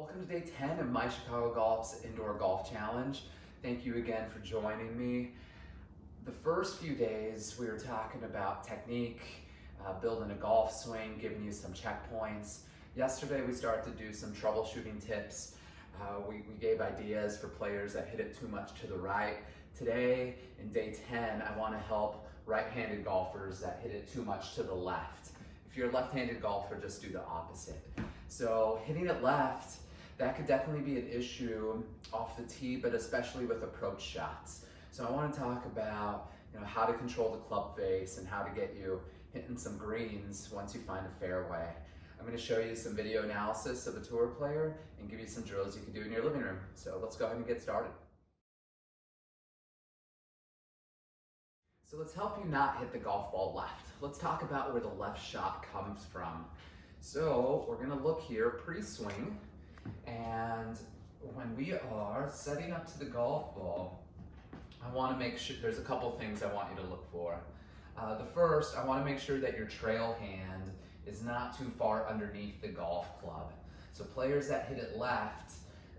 Welcome to day 10 of My Chicago Golf's Indoor Golf Challenge. Thank you again for joining me. The first few days we were talking about technique, building a golf swing, giving you some checkpoints. Yesterday we started to do some troubleshooting tips. We gave ideas for players that hit it too much to the right. Today, in day 10, I want to help right-handed golfers that hit it too much to the left. If you're a left-handed golfer, just do the opposite. So hitting it left, that could definitely be an issue off the tee, but especially with approach shots. So I want to talk about how to control the club face and how to get you hitting some greens once you find a fairway. I'm going to show you some video analysis of a tour player and give you some drills you can do in your living room. So let's go ahead and get started. So let's help you not hit the golf ball left. Let's talk about where the left shot comes from. So we're going to look here pre-swing, and when we are setting up to the golf ball, I want to make sure there's a couple things I want you to look for. The first, I want to make sure that your trail hand is not too far underneath the golf club. So players that hit it left,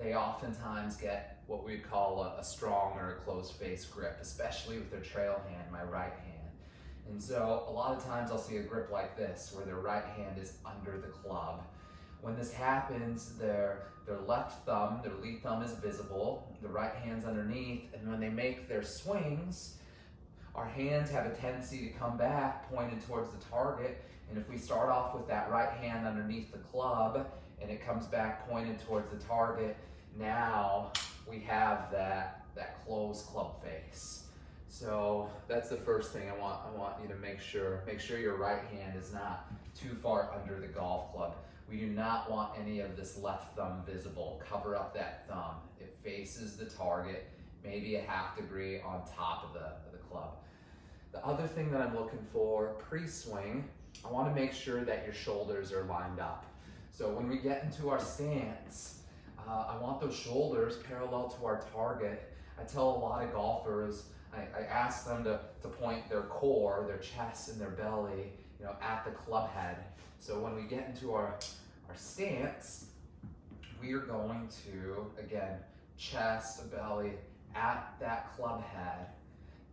they oftentimes get what we'd call a strong or a closed face grip, especially with their trail hand, my right hand. And so a lot of times I'll see a grip like this, where their right hand is under the club. When this happens, their left thumb, their lead thumb is visible, the right hand's underneath, and when they make their swings, our hands have a tendency to come back pointed towards the target, and if we start off with that right hand underneath the club, and it comes back pointed towards the target, now we have that closed club face. So that's the first thing I want you to make sure your right hand is not too far under the golf club. We do not want any of this left thumb visible. Cover up that thumb. It faces the target, maybe a ½ degree on top of the club. The other thing that I'm looking for pre-swing, I want to make sure that your shoulders are lined up. So when we get into our stance, I want those shoulders parallel to our target. I tell a lot of golfers, I ask them to point their core, their chest and their belly, at the club head. So when we get into our stance, we are going to, again, chest, belly, at that club head.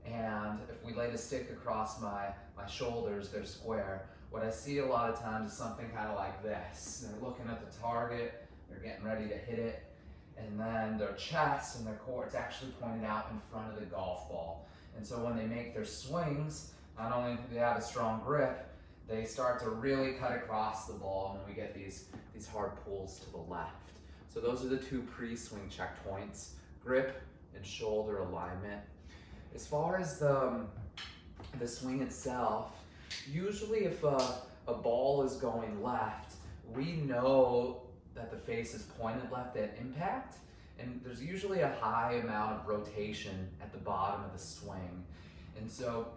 And if we lay the stick across my shoulders, they're square. What I see a lot of times is something kind of like this. They're looking at the target, they're getting ready to hit it, and then their chest and their core, it's actually pointed out in front of the golf ball. And so when they make their swings, not only do they have a strong grip, they start to really cut across the ball, and then we get these hard pulls to the left. So those are the two pre-swing checkpoints, grip and shoulder alignment. As far as the swing itself, usually if a ball is going left, we know that the face is pointed left at impact, and there's usually a high amount of rotation at the bottom of the swing. And so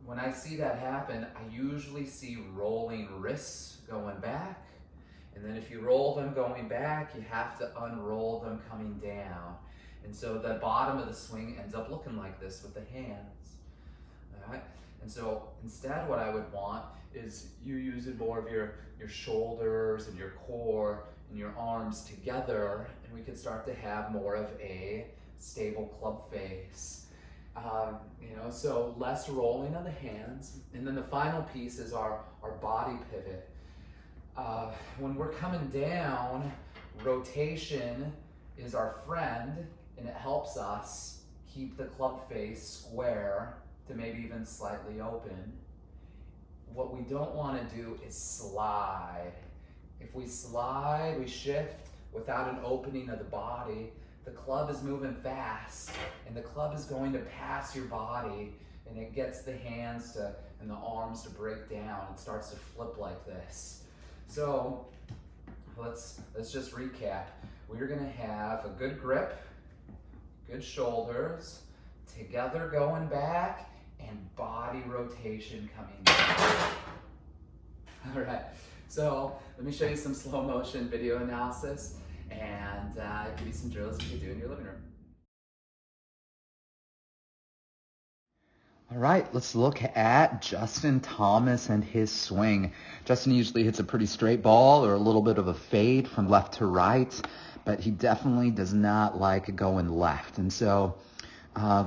when I see that happen, I usually see rolling wrists going back, and then if you roll them going back, you have to unroll them coming down. And so the bottom of the swing ends up looking like this with the hands. All right? And so instead what I would want is you using more of your shoulders and your core and your arms together, and we could start to have more of a stable club face. So less rolling of the hands. And then the final piece is our body pivot. When we're coming down, rotation is our friend, and it helps us keep the club face square to maybe even slightly open. What we don't want to do is slide. If we slide, we shift without an opening of the body, the club is moving fast, and the club is going to pass your body, and it gets the hands and the arms to break down. It starts to flip like this. So let's just recap. We're going to have a good grip, good shoulders, together going back, and body rotation coming down. All right, so let me show you some slow motion video analysis and give you some drills you can do in your living room. All right, let's look at Justin Thomas and his swing. Justin usually hits a pretty straight ball or a little bit of a fade from left to right, but he definitely does not like going left. And so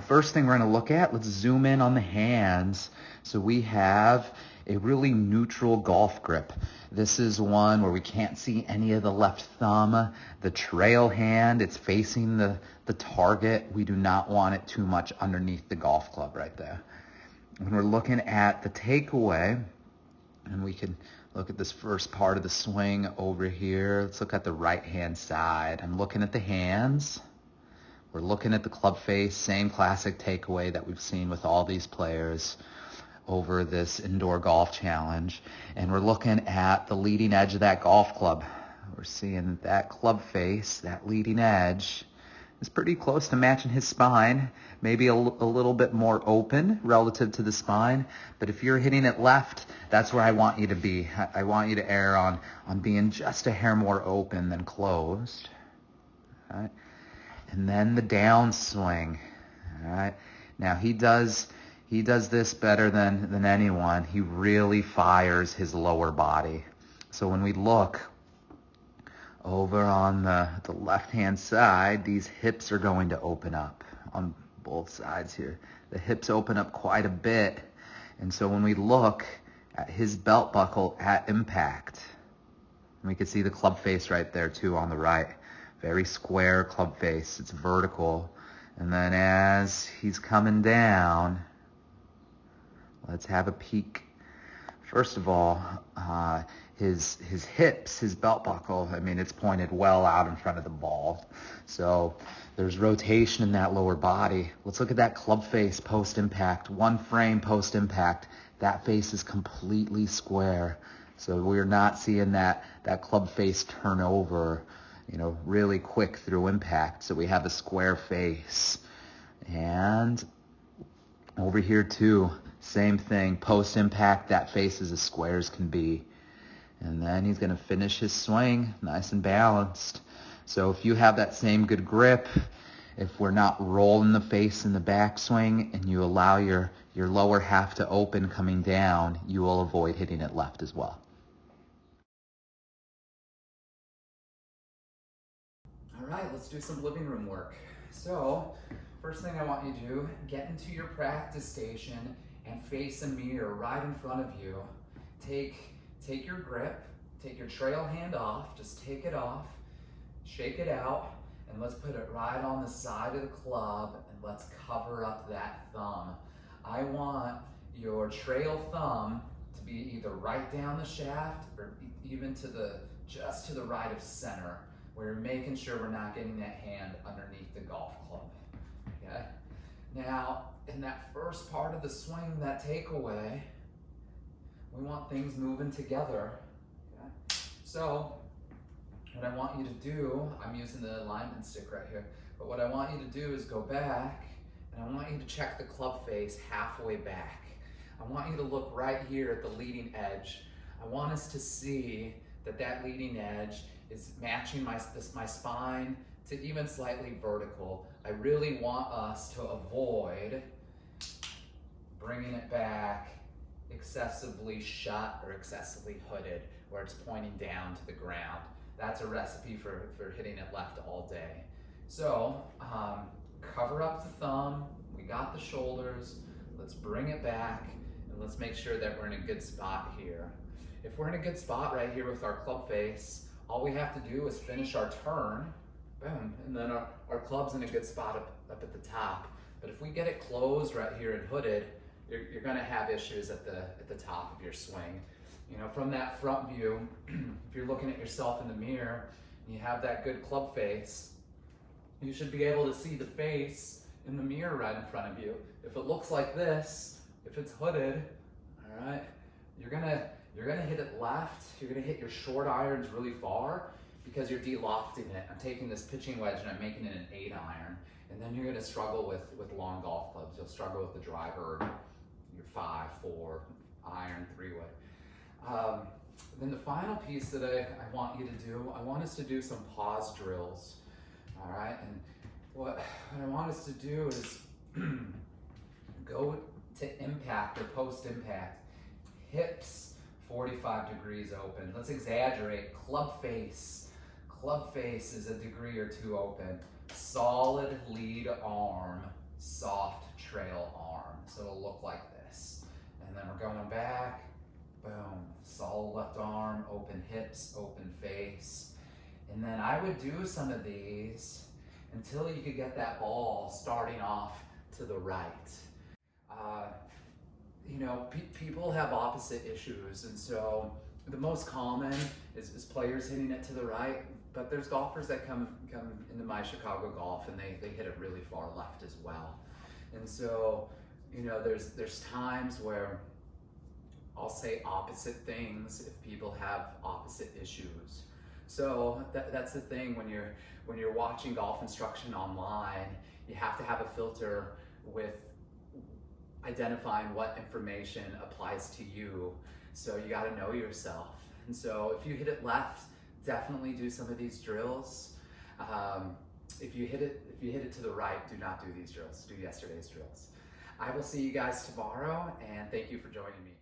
first thing we're going to look at, let's zoom in on the hands. So we have a really neutral golf grip. This is one where we can't see any of the left thumb. The trail hand, it's facing the target. We do not want it too much underneath the golf club right there. When we're looking at the takeaway, and we can look at this first part of the swing over here. Let's look at the right-hand side. I'm looking at the hands. We're looking at the club face, same classic takeaway that we've seen with all these players over this indoor golf challenge. And we're looking at the leading edge of that golf club. We're seeing that club face, that leading edge, is pretty close to matching his spine, maybe a little bit more open relative to the spine. But if you're hitting it left, that's where I want you to be. I want you to err on being just a hair more open than closed. All right. And then the downswing. All right. Now he does this better than anyone. He really fires his lower body. So when we look over on the left-hand side, these hips are going to open up on both sides here. The hips open up quite a bit. And so when we look at his belt buckle at impact, we can see the club face right there too on the right. Very square club face. It's vertical. And then as he's coming down, let's have a peek. First of all, his hips, his belt buckle, I mean, it's pointed well out in front of the ball. So there's rotation in that lower body. Let's look at that club face post-impact. One frame post-impact. That face is completely square. So we're not seeing that club face turn over, really quick through impact. So we have a square face. And over here too, same thing. Post-impact, that face is as square as can be. And then he's going to finish his swing nice and balanced. So if you have that same good grip, if we're not rolling the face in the backswing and you allow your lower half to open coming down, you will avoid hitting it left as well. All right, let's do some living room work. So first thing I want you to do, get into your practice station and face a mirror right in front of you. Take your grip, take your trail hand off, just take it off, shake it out, and let's put it right on the side of the club and let's cover up that thumb. I want your trail thumb to be either right down the shaft or even just to the right of center, where you're making sure we're not getting that hand underneath the golf club. Okay? Now, in that first part of the swing, that takeaway, we want things moving together. Okay? So, what I want you to do, I'm using the alignment stick right here, but what I want you to do is go back, and I want you to check the club face halfway back. I want you to look right here at the leading edge. I want us to see that leading edge is matching my spine to even slightly vertical. I really want us to avoid bringing it back excessively shut or excessively hooded, where it's pointing down to the ground. That's a recipe for hitting it left all day. So cover up the thumb, we got the shoulders, let's bring it back, and let's make sure that we're in a good spot here. If we're in a good spot right here with our club face, all we have to do is finish our turn, boom, and then our club's in a good spot up at the top. But if we get it closed right here and hooded, you're gonna have issues at the top of your swing. From that front view, if you're looking at yourself in the mirror and you have that good club face, you should be able to see the face in the mirror right in front of you. If it looks like this, if it's hooded, all right, you're gonna hit it left. You're gonna hit your short irons really far because you're de-lofting it. I'm taking this pitching wedge and I'm making it an 8-iron, and then you're gonna struggle with long golf clubs. You'll struggle with the driver, your 5-4 iron 3-wood. Then the final piece that I want you to do, I want us to do some pause drills. All right, and what I want us to do is to impact or post-impact. Hips 45 degrees open. Let's exaggerate. Club face. Club face is a degree or two open. Solid lead arm, soft trail arm. So it'll look like this. And then we're going back. Boom. Solid left arm, open hips, open face. And then I would do some of these until you could get that ball starting off to the right. You know, people have opposite issues, and so the most common is players hitting it to the right, but there's golfers that come into my Chicago golf and they hit it really far left as well. And so, you know, there's times where I'll say opposite things if people have opposite issues. So that's the thing when you're watching golf instruction online, you have to have a filter with identifying what information applies to you. So you got to know yourself. And so if you hit it left, definitely do some of these drills. If you hit it to the right, do not do these drills. Do yesterday's drills. I will see you guys tomorrow, and thank you for joining me.